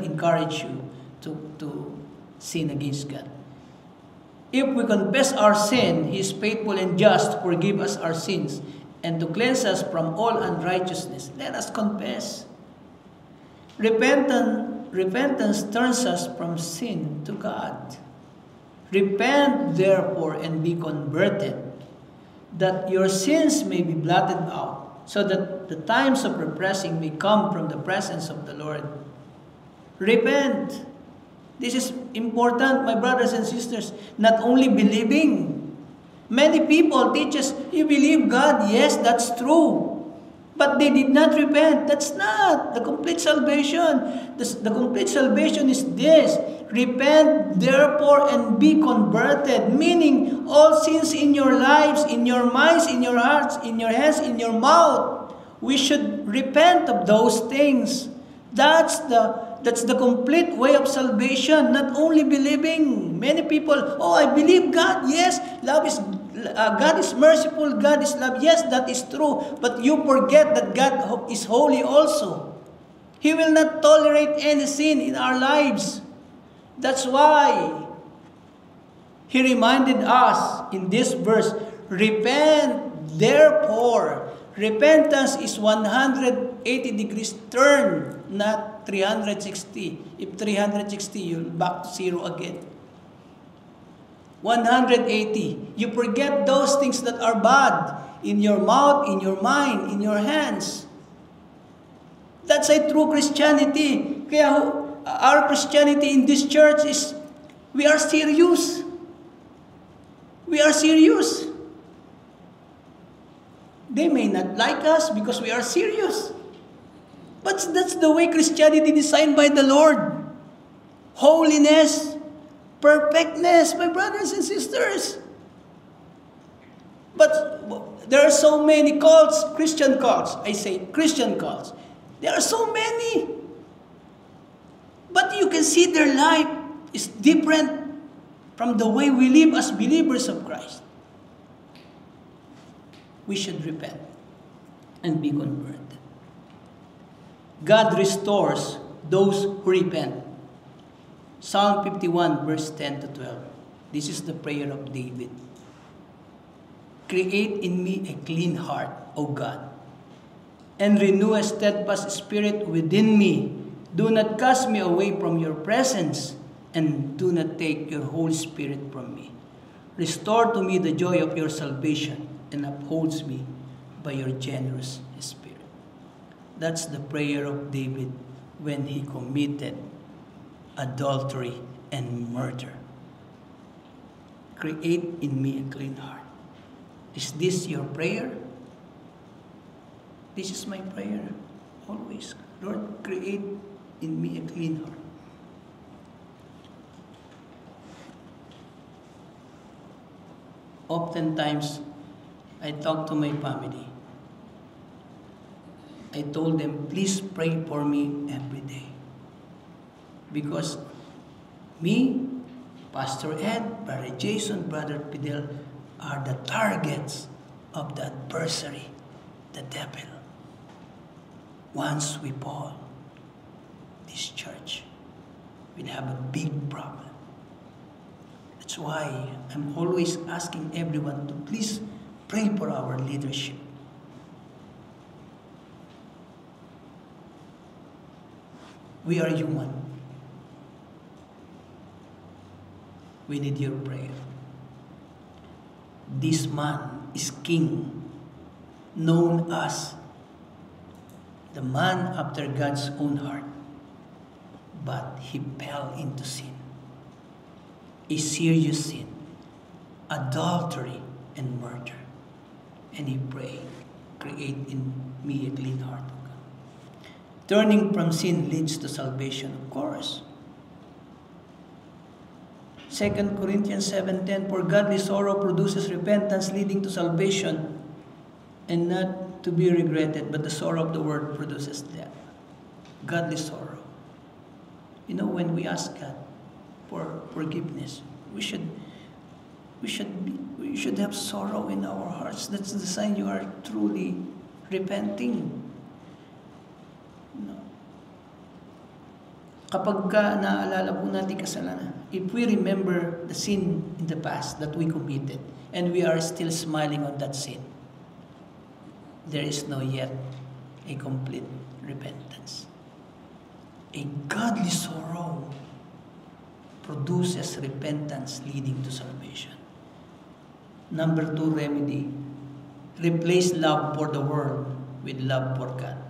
[SPEAKER 2] encourage you to sin against God. If we confess our sin, He is faithful and just to forgive us our sins and to cleanse us from all unrighteousness. Let us confess. Repentance turns us from sin to God. Repent, therefore, and be converted, that your sins may be blotted out, so that the times of refreshing may come from the presence of the Lord. Repent. This is important, my brothers and sisters. Not only believing. Many people teach us, you believe God, yes, that's true. But they did not repent. That's not the complete salvation. The complete salvation is this. Repent, therefore, and be converted. Meaning, all sins in your lives, in your minds, in your hearts, in your hands, in your mouth, we should repent of those things. That's the complete way of salvation, not only believing. Many people, I believe God, yes, God is merciful, God is love. Yes, that is true. But you forget that God is holy also. He will not tolerate any sin in our lives. That's why He reminded us in this verse, repent, therefore. Repentance is 180 degrees turn, not 360. If 360, you're back to zero again. 180. You forget those things that are bad in your mouth, in your mind, in your hands. That's a true Christianity. Kaya our Christianity in this church is, we are serious. We are serious. They may not like us because we are serious. But that's the way Christianity designed by the Lord. Holiness, perfectness, my brothers and sisters. But there are so many cults, Christian cults. I say Christian cults. There are so many. But you can see their life is different from the way we live as believers of Christ. We should repent and be converted. God restores those who repent. Psalm 51, verse 10 to 12. This is the prayer of David. Create in me a clean heart, O God, and renew a steadfast spirit within me. Do not cast me away from your presence, and do not take your Holy Spirit from me. Restore to me the joy of your salvation, and upholds me by your generous spirit. That's the prayer of David when he committed adultery and murder. Create in me a clean heart. Is this your prayer? This is my prayer always. Lord, create in me a clean heart. Oftentimes, I talk to my family. I told them, please pray for me every day. Because me, Pastor Ed, Brother Jason, Brother Fidel are the targets of the adversary, the devil. Once we fall, this church will have a big problem. That's why I'm always asking everyone to please pray for our leadership. We are human. We need your prayer. This man is king, known as the man after God's own heart, but he fell into sin. A serious sin, adultery and murder. And he prayed, create in me a clean heart, O God. Turning from sin leads to salvation, of course. 2 Corinthians 7:10, for godly sorrow produces repentance leading to salvation, and not to be regretted, but the sorrow of the world produces death. Godly sorrow. You know, when we ask God for forgiveness, we should have sorrow in our hearts. That's the sign you are truly repenting. No. Kapag naaalala po natin kasalanan, if we remember the sin in the past that we committed and we are still smiling on that sin, there is no yet a complete repentance. A godly sorrow produces repentance leading to salvation. Number 2 remedy, replace love for the world with love for God.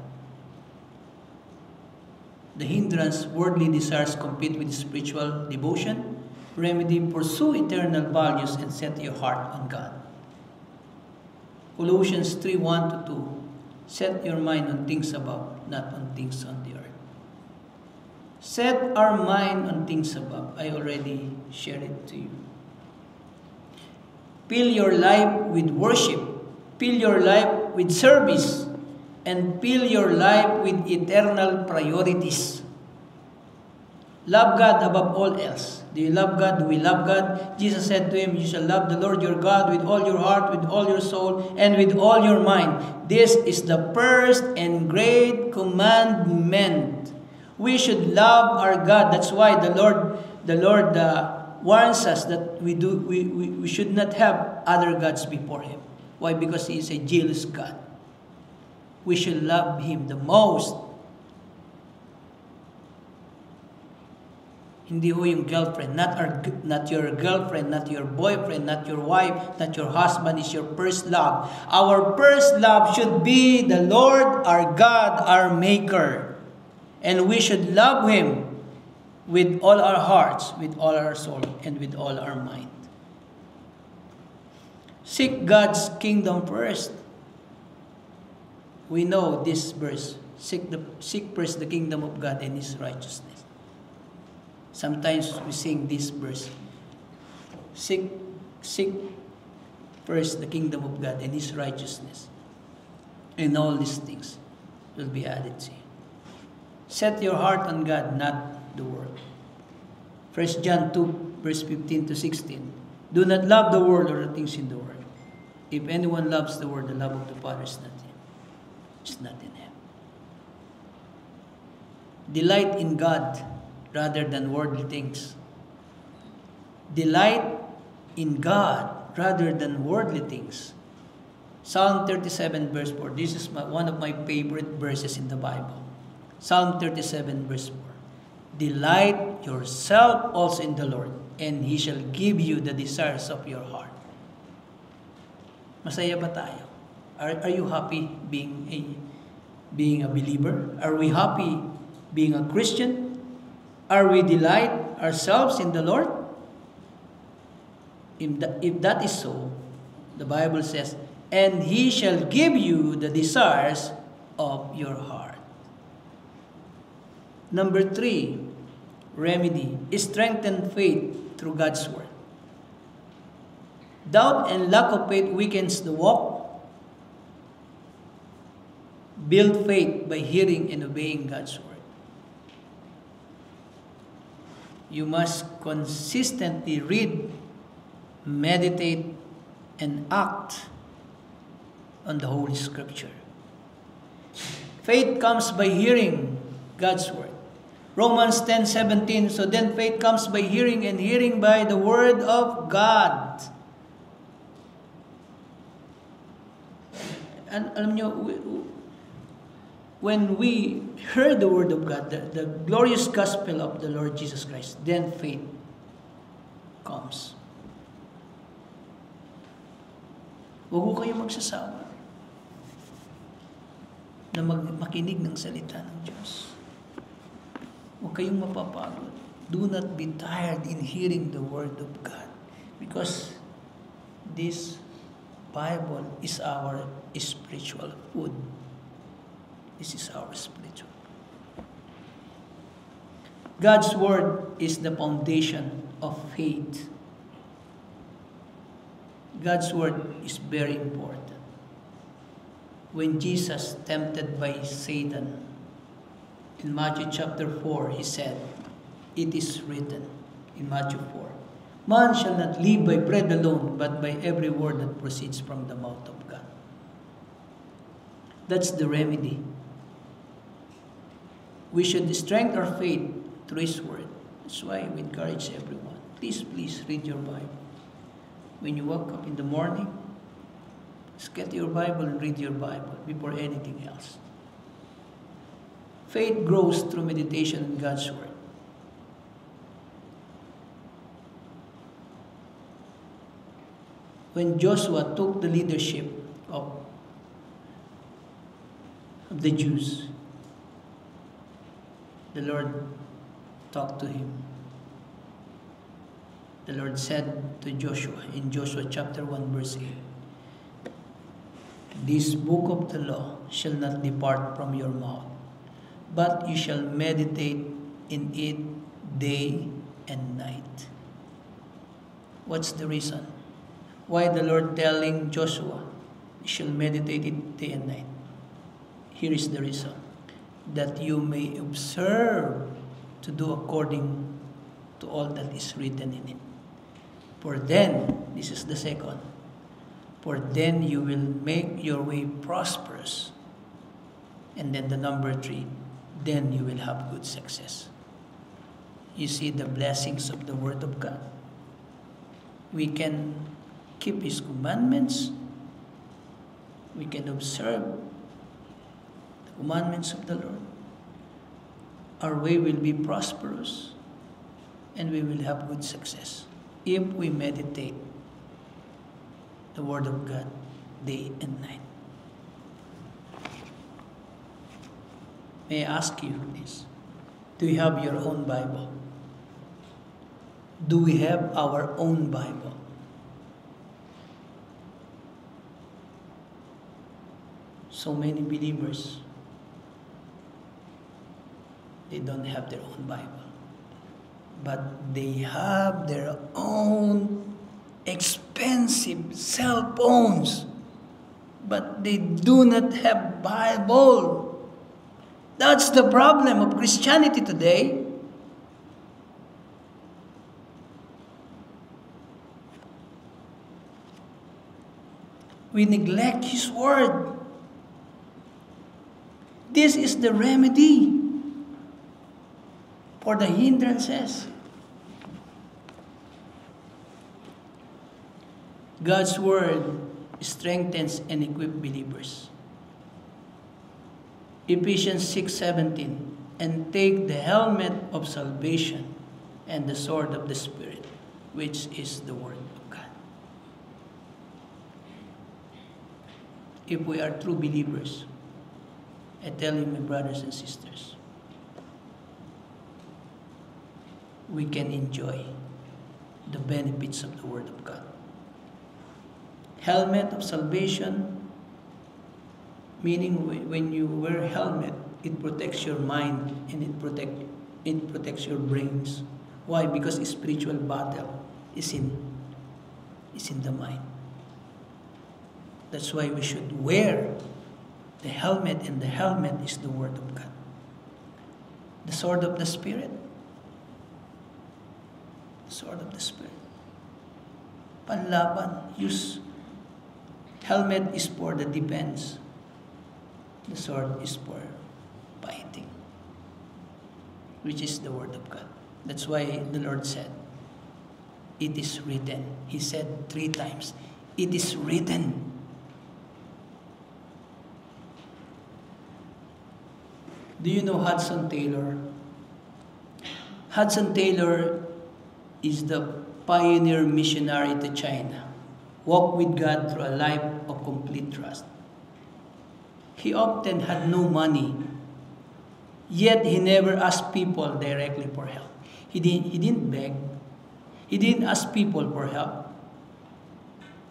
[SPEAKER 2] The hindrance, worldly desires compete with spiritual devotion. Remedy, pursue eternal values and set your heart on God. Colossians 3:1-2, set your mind on things above, not on things on the earth. Set our mind on things above. I already shared it to you. Fill your life with worship. Fill your life with service. And fill your life with eternal priorities. Love God above all else. Do you love God? Do we love God? Jesus said to him, you shall love the Lord your God with all your heart, with all your soul, and with all your mind. This is the first and great commandment. We should love our God. That's why the Lord warns us that we should not have other gods before Him. Why? Because He is a jealous God. We should love Him the most. Hindi ho yung girlfriend, not your girlfriend, not your boyfriend, not your wife, not your husband is your first love. Our first love should be the Lord, our God, our Maker. And we should love Him with all our hearts, with all our soul, and with all our mind. Seek God's kingdom first. We know this verse. Seek first the kingdom of God and His righteousness. Sometimes we sing this verse. Seek first the kingdom of God and His righteousness, and all these things will be added to you. Set your heart on God, not the world. 1 John 2, verse 15-16. Do not love the world or the things in the world. If anyone loves the world, the love of the Father is not in him. It's not in him. Delight in God rather than worldly things. Delight in God rather than worldly things. Psalm 37, verse 4. This is one of my favorite verses in the Bible. Psalm 37, verse 4. Delight yourself also in the Lord, and He shall give you the desires of your heart. Masaya ba tayo? Are you happy being a believer? Are we happy being a Christian? Are we delight ourselves in the Lord? If that is so, the Bible says, and He shall give you the desires of your heart. Number 3, remedy is strengthen faith through God's Word. Doubt and lack of faith weakens the walk. Build faith by hearing and obeying God's Word. You must consistently read, meditate, and act on the Holy Scripture. Faith comes by hearing God's Word. Romans 10:17, so then faith comes by hearing, and hearing by the Word of God. And alam nyo, when we heard the Word of God, the glorious gospel of the Lord Jesus Christ, then faith comes. Huwag ko kayo magsasawa na makinig ng salita ng Diyos. Huwag kayong mapapagod. Do not be tired in hearing the Word of God, because this Bible is our spiritual food. This is our spiritual. God's Word is the foundation of faith. God's Word is very important. When Jesus tempted by Satan, in Matthew chapter 4, He said, it is written in Matthew 4, man shall not live by bread alone, but by every word that proceeds from the mouth of God. That's the remedy. We should strengthen our faith through His Word. That's why we encourage everyone. Please read your Bible. When you wake up in the morning, just get your Bible and read your Bible before anything else. Faith grows through meditation in God's Word. When Joshua took the leadership of the Jews, the Lord talked to him. The Lord said to Joshua in Joshua chapter 1 verse 8, this book of the law shall not depart from your mouth, but you shall meditate in it day and night. What's the reason? Why the Lord telling Joshua, you shall meditate it day and night? Here is the reason. That you may observe to do according to all that is written in it. For then, this is the second, for then you will make your way prosperous. And then the number 3, then you will have good success. You see the blessings of the Word of God. We can keep His commandments. We can observe the commandments of the Lord. Our way will be prosperous, and we will have good success if we meditate the Word of God day and night. May I ask you this? Do you have your own Bible? Do we have our own Bible? So many believers, they don't have their own Bible, but they have their own expensive cell phones, but they do not have Bible. That's the problem of Christianity today. We neglect His Word. This is the remedy for the hindrances. God's Word strengthens and equips believers. Ephesians 6:17, and take the helmet of salvation and the sword of the Spirit, which is the Word of God. if we are true believers, I tell you, my brothers and sisters, we can enjoy the benefits of the Word of God. Helmet of salvation, meaning when you wear a helmet, it protects your mind and it protects your brains. Why? Because spiritual battle is in the mind. That's why we should wear the helmet, and the helmet is the Word of God. The sword of the Spirit. The sword of the Spirit. Panlaban. Use. Helmet is for the defense. The sword is for fighting, which is the Word of God. That's why the Lord said, it is written. He said 3 times, it is written. Do you know Hudson Taylor? Hudson Taylor is the pioneer missionary to China. Walked with God through a life of complete trust. He often had no money, yet he never asked people directly for help. He didn't beg. He didn't ask people for help.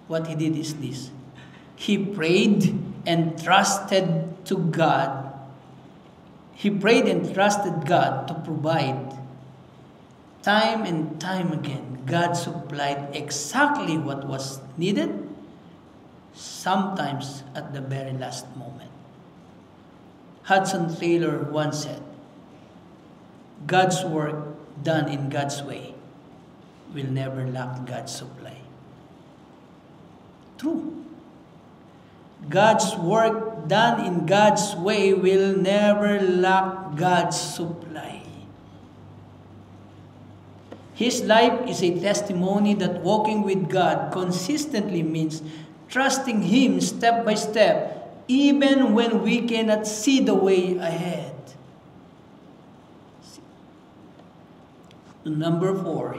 [SPEAKER 2] What he did is this. He prayed and trusted to God. He prayed and trusted God to provide. Time and time again, God supplied exactly what was needed, sometimes at the very last moment. Hudson Taylor once said, God's work done in God's way will never lack God's supply. True. God's work done in God's way will never lack God's supply. His life is a testimony that walking with God consistently means trusting Him step by step, even when we cannot see the way ahead. Number four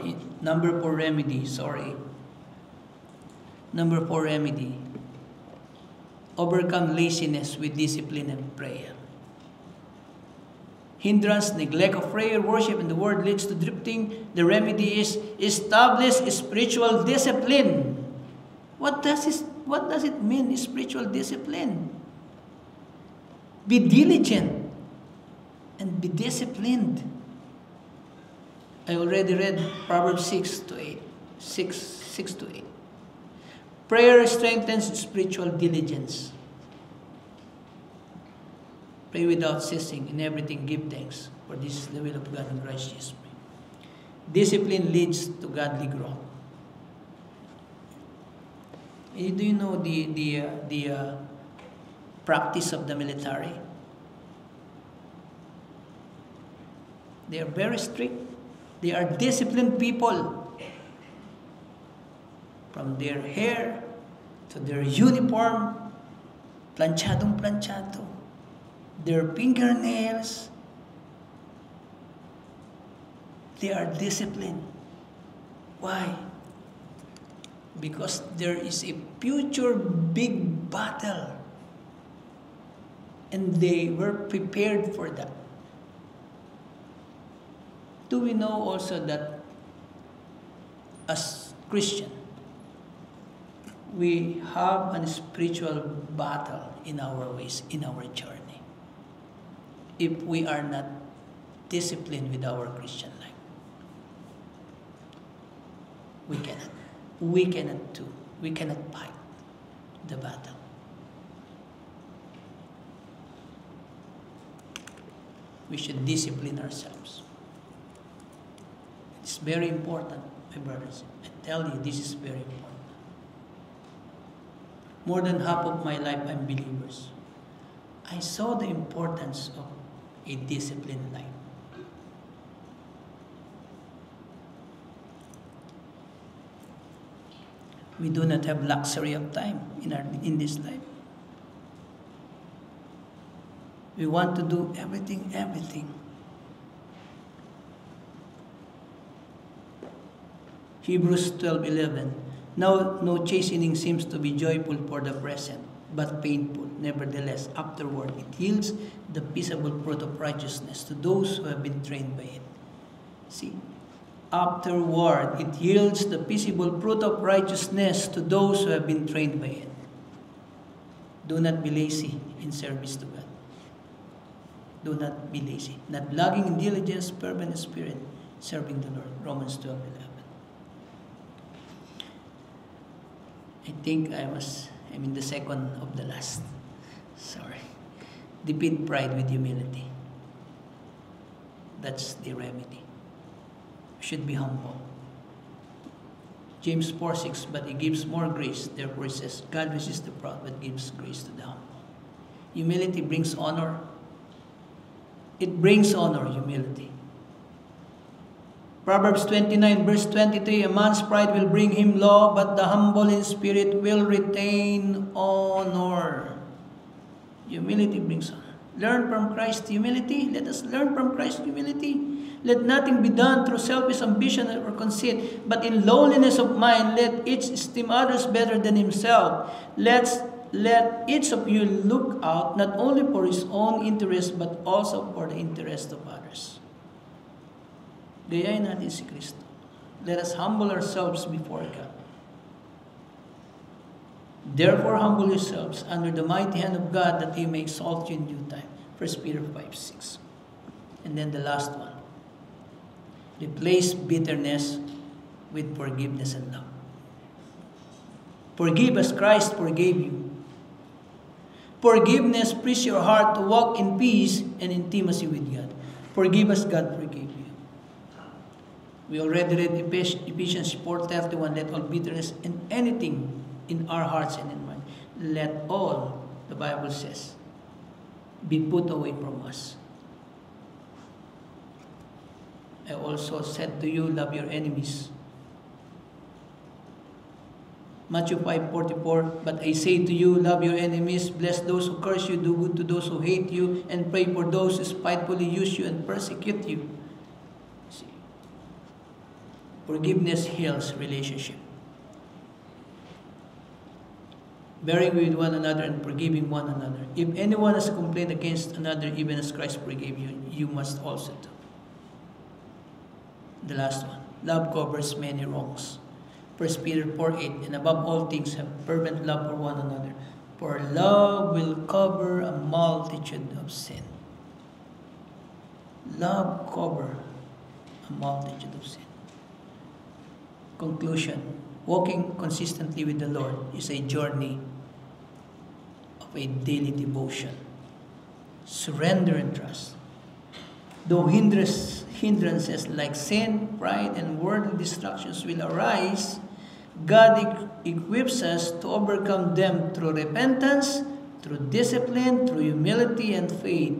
[SPEAKER 2] remedy. Overcome laziness with discipline and prayer. Hindrance, neglect of prayer, worship, and the word leads to drifting. The remedy is establish spiritual discipline. What does it mean, spiritual discipline? Be diligent and be disciplined. I already read Proverbs 6 to 8. Prayer strengthens spiritual diligence. Pray without ceasing. In everything give thanks, for this is the will of God in Christ Jesus. Discipline leads to godly growth. Do you know the practice of the military? They are very strict. They are disciplined people. From their hair to their uniform, planchado. Their fingernails, they are disciplined. Why? Because there is a future big battle, and they were prepared for that. Do we know also that as Christian, we have a spiritual battle in our ways, in our journey? If we are not disciplined with our Christian life, we cannot fight the battle. We should discipline ourselves. It's very important, my brothers. I tell you, this is very important. More than half of my life, I'm believers. I saw the importance of a disciplined life. We do not have luxury of time in this life. We want to do everything. Hebrews 12:11. Now no chastening seems to be joyful for the present, but painful. Nevertheless, afterward it yields the peaceable fruit of righteousness to those who have been trained by it. See? Afterward, it yields the peaceable fruit of righteousness to those who have been trained by it. Do not be lazy in service to God. Do not be lazy. Not lagging in diligence, fervent spirit, serving the Lord. Romans 12:11. I think I'm in the second of the last. Sorry. Defeat pride with humility. That's the remedy. We should be humble. James 4:6, but he gives more grace. Therefore he says, God resists the proud, but gives grace to the humble. Humility brings honor. It brings honor, humility. Proverbs 29 verse 23, a man's pride will bring him low, but the humble in spirit will retain honor. Humility brings honor. Learn from Christ's humility. Let us learn from Christ's humility. Let nothing be done through selfish ambition or conceit, but in lowliness of mind, let each esteem others better than himself. Let each of you look out not only for his own interest, but also for the interest of others. Gayahin natin si Kristo. Let us humble ourselves before God. Therefore, humble yourselves under the mighty hand of God, that he may exalt you in due time. 1 Peter 5:6. And then the last one. Replace bitterness with forgiveness and love. Forgive as Christ forgave you. Forgiveness frees your heart to walk in peace and intimacy with God. Forgive as God forgave you. We already read Ephesians 4:31, let all bitterness and anything in our hearts and in mind, let all, the Bible says, be put away from us. I also said to you, love your enemies. Matthew 5:44, but I say to you, love your enemies, bless those who curse you, do good to those who hate you, and pray for those who spitefully use you and persecute you. See, forgiveness heals relationship. Bearing with one another and forgiving one another. If anyone has complained against another, even as Christ forgave you, you must also do. The last one, love covers many wrongs. 1 Peter 4:8, and above all things have fervent love for one another, for love will cover a multitude of sin. Love cover a multitude of sin. Conclusion, walking consistently with the Lord is a journey of a daily devotion, surrender and trust. Though hindrances like sin, pride, and worldly distractions will arise, God equips us to overcome them through repentance, through discipline, through humility and faith,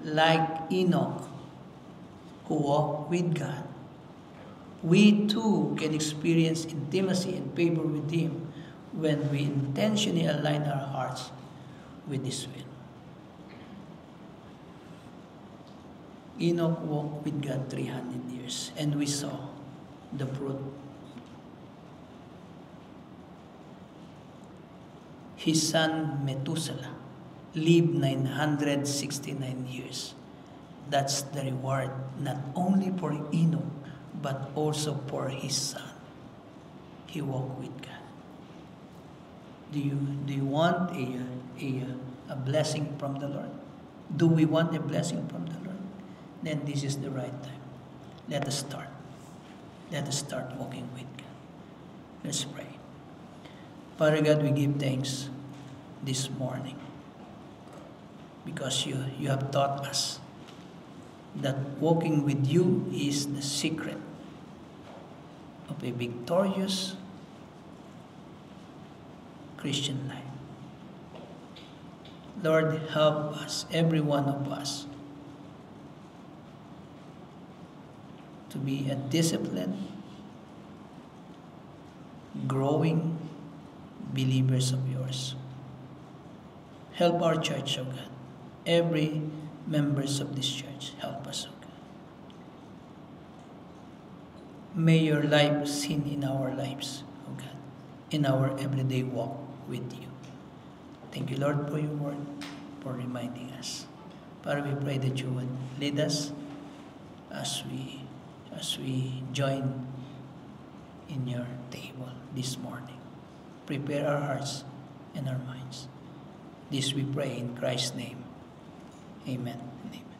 [SPEAKER 2] like Enoch, who walked with God. We too can experience intimacy and favor with Him when we intentionally align our hearts with His will. Enoch walked with God 300 years, and we saw the fruit. His son Methuselah lived 969 years. That's the reward, not only for Enoch, but also for his son. He walked with God. Do you want a blessing from the Lord? Do we want a blessing from the Lord? Then this is the right time. Let us start. Let us start walking with God. Let's pray. Father God, we give thanks this morning because you have taught us that walking with you is the secret of a victorious Christian life. Lord, help us, every one of us, to be a disciplined, growing believers of yours. Help our church, O God. Every members of this church, help us, O God. May your life seen in our lives, O God, in our everyday walk with you. Thank you, Lord, for your word, for reminding us. Father, we pray that you would lead us as we join in your table this morning. Prepare our hearts and our minds. This we pray in Christ's name. Amen and amen.